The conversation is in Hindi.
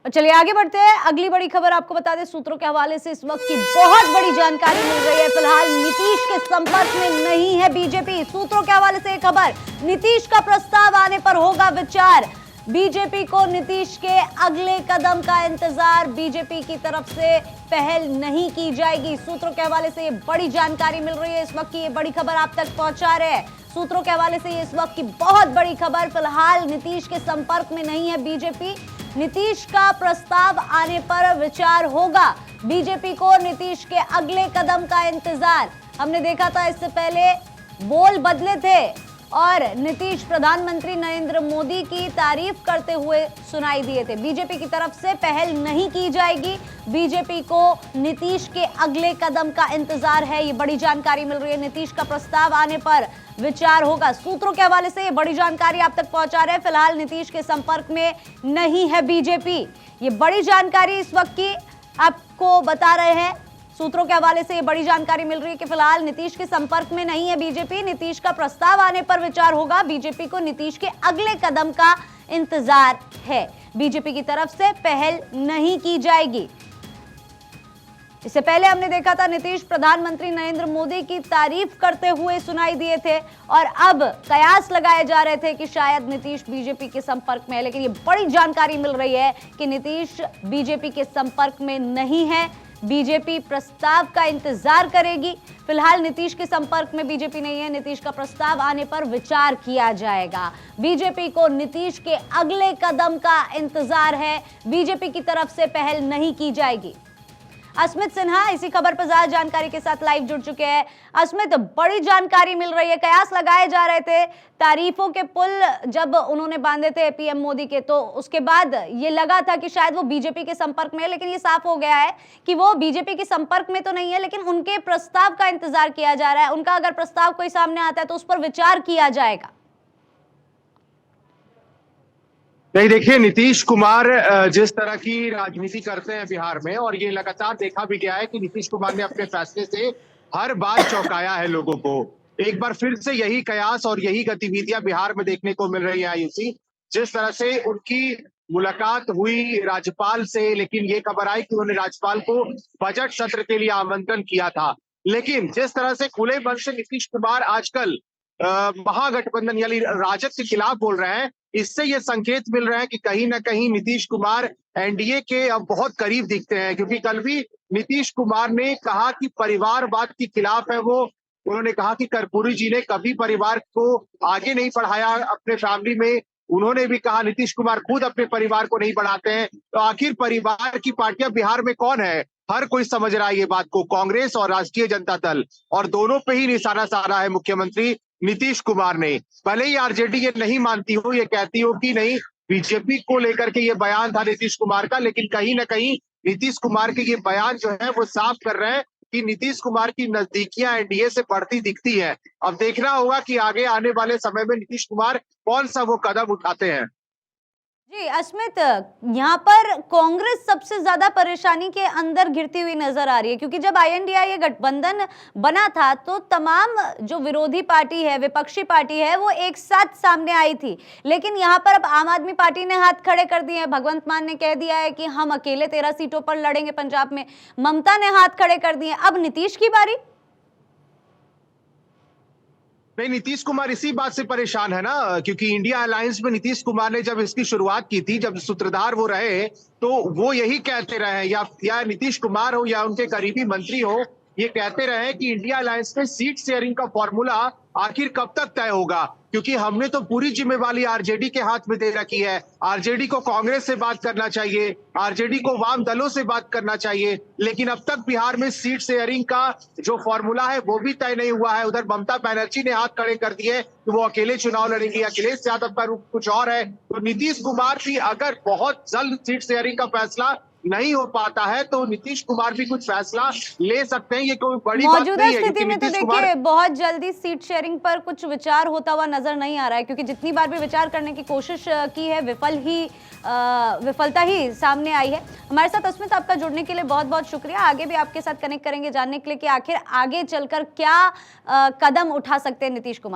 और चलिए आगे बढ़ते हैं। अगली बड़ी खबर आपको बता दें, सूत्रों के हवाले से इस वक्त की बहुत बड़ी जानकारी मिल रही है। फिलहाल नीतीश के संपर्क में नहीं है बीजेपी। सूत्रों के हवाले से एक खबर, नीतीश का प्रस्ताव आने पर होगा विचार। बीजेपी को नीतीश के अगले कदम का इंतजार, बीजेपी की तरफ से पहल नहीं की जाएगी। सूत्रों के हवाले से ये बड़ी जानकारी मिल रही है। इस वक्त की ये बड़ी खबर आप तक पहुंचा रहे हैं। सूत्रों के हवाले से ये इस वक्त की बहुत बड़ी खबर, फिलहाल नीतीश के संपर्क में नहीं है बीजेपी। नीतीश का प्रस्ताव आने पर विचार होगा। बीजेपी को नीतीश के अगले कदम का इंतजार। हमने देखा था इससे पहले बोल बदले थे और नीतीश प्रधानमंत्री नरेंद्र मोदी की तारीफ करते हुए सुनाई दिए थे। बीजेपी की तरफ से पहल नहीं की जाएगी, बीजेपी को नीतीश के अगले कदम का इंतजार है। ये बड़ी जानकारी मिल रही है। नीतीश का प्रस्ताव आने पर विचार होगा। सूत्रों के हवाले से ये बड़ी जानकारी आप तक पहुंचा रहे हैं। फिलहाल नीतीश के संपर्क में नहीं है बीजेपी। ये बड़ी जानकारी इस वक्त की आपको बता रहे हैं। सूत्रों के हवाले से ये बड़ी जानकारी मिल रही है कि फिलहाल नीतीश के संपर्क में नहीं है बीजेपी। नीतीश का प्रस्ताव आने पर विचार होगा। बीजेपी को नीतीश के अगले कदम का इंतजार है। बीजेपी की तरफ से पहल नहीं की जाएगी। इससे पहले हमने देखा था नीतीश प्रधानमंत्री नरेंद्र मोदी की तारीफ करते हुए सुनाई दिए थे और अब कयास लगाए जा रहे थे कि शायद नीतीश बीजेपी के संपर्क में है, लेकिन ये बड़ी जानकारी मिल रही है कि नीतीश बीजेपी के संपर्क में नहीं है। बीजेपी प्रस्ताव का इंतजार करेगी। फिलहाल नीतीश के संपर्क में बीजेपी नहीं है। नीतीश का प्रस्ताव आने पर विचार किया जाएगा। बीजेपी को नीतीश के अगले कदम का इंतजार है। बीजेपी की तरफ से पहल नहीं की जाएगी। अस्मित सिन्हा इसी खबर पर ज्यादा जानकारी के साथ लाइव जुड़ चुके हैं। अस्मित, बड़ी जानकारी मिल रही है। कयास लगाए जा रहे थे तारीफों के पुल जब उन्होंने बांधे थे पीएम मोदी के, तो उसके बाद ये लगा था कि शायद वो बीजेपी के संपर्क में है, लेकिन ये साफ हो गया है कि वो बीजेपी के संपर्क में तो नहीं है, लेकिन उनके प्रस्ताव का इंतजार किया जा रहा है। उनका अगर प्रस्ताव कोई सामने आता है तो उस पर विचार किया जाएगा। नहीं, देखिए, नीतीश कुमार जिस तरह की राजनीति करते हैं बिहार में, और ये लगातार देखा भी गया है कि नीतीश कुमार ने अपने फैसले से हर बार चौंकाया है लोगों को। एक बार फिर से यही कयास और यही गतिविधियां बिहार में देखने को मिल रही है। आयुषी, जिस तरह से उनकी मुलाकात हुई राज्यपाल से, लेकिन ये खबर आई कि उन्होंने राज्यपाल को बजट सत्र के लिए आमंत्रण किया था। लेकिन जिस तरह से खुले मन से नीतीश कुमार आजकल महागठबंधन यानी राजद के खिलाफ बोल रहे हैं, इससे ये संकेत मिल रहा है कि कहीं ना कहीं नीतीश कुमार एनडीए के अब बहुत करीब दिखते हैं। क्योंकि कल भी नीतीश कुमार ने कहा कि परिवारवाद के खिलाफ है वो। उन्होंने कहा कि कर्पूरी जी ने कभी परिवार को आगे नहीं बढ़ाया अपने फैमिली में। उन्होंने भी कहा नीतीश कुमार खुद अपने परिवार को नहीं बढ़ाते हैं। तो आखिर परिवार की पार्टियां बिहार में कौन है? हर कोई समझ रहा है ये बात को, कांग्रेस और राष्ट्रीय जनता दल, और दोनों पे ही निशाना साधा है मुख्यमंत्री नीतीश कुमार ने। भले ही आरजेडी ये नहीं मानती हो, ये कहती हो कि नहीं बीजेपी को लेकर के ये बयान था नीतीश कुमार का, लेकिन कहीं ना कहीं नीतीश कुमार के ये बयान जो है वो साफ कर रहे हैं कि नीतीश कुमार की नजदीकियां एनडीए से बढ़ती दिखती है। अब देखना होगा कि आगे आने वाले समय में नीतीश कुमार कौन सा वो कदम उठाते हैं। जी अस्मित, यहाँ पर कांग्रेस सबसे ज्यादा परेशानी के अंदर घिरती हुई नजर आ रही है, क्योंकि जब आईएनडीआई गठबंधन बना था तो तमाम जो विरोधी पार्टी है, विपक्षी पार्टी है, वो एक साथ सामने आई थी। लेकिन यहाँ पर अब आम आदमी पार्टी ने हाथ खड़े कर दिए हैं। भगवंत मान ने कह दिया है कि हम अकेले 13 सीटों पर लड़ेंगे पंजाब में। ममता ने हाथ खड़े कर दिए। अब नीतीश की बारी। नहीं, नीतीश कुमार इसी बात से परेशान है ना, क्योंकि इंडिया अलायंस में नीतीश कुमार ने जब इसकी शुरुआत की थी, जब सूत्रधार वो रहे, तो वो यही कहते रहे, या नीतीश कुमार हो या उनके करीबी मंत्री हो, ये कहते रहे कि इंडिया अलायंस में सीट शेयरिंग का फॉर्मूला आखिर कब तक तय होगा, क्योंकि हमने तो पूरी जिम्मेवारी आरजेडी के हाथ में दे रखी है। आरजेडी को कांग्रेस से बात करना चाहिए, आरजेडी को वाम दलों से बात करना चाहिए, लेकिन अब तक बिहार में सीट शेयरिंग का जो फॉर्मूला है वो भी तय नहीं हुआ है। उधर ममता बनर्जी ने हाथ खड़े कर दिए कि वो अकेले चुनाव लड़ेंगे, अखिलेश यादव का रूप कुछ और है। तो नीतीश कुमार भी अगर बहुत जल्द सीट शेयरिंग का फैसला नहीं हो पाता है तो नीतीश कुमार भी कुछ फैसला ले सकते हैं। ये कोई बड़ी बात नहीं है। मौजूदा स्थिति में तो देखिए बहुत जल्दी सीट शेयरिंग पर कुछ विचार होता हुआ नजर नहीं आ रहा है, क्योंकि जितनी बार भी विचार करने की कोशिश की है विफलता ही सामने आई है। हमारे साथ अस्मित, आपका जुड़ने के लिए बहुत बहुत शुक्रिया। आगे भी आपके साथ कनेक्ट करेंगे जानने के लिए कि आखिर आगे चलकर क्या कदम उठा सकते हैं नीतीश कुमार।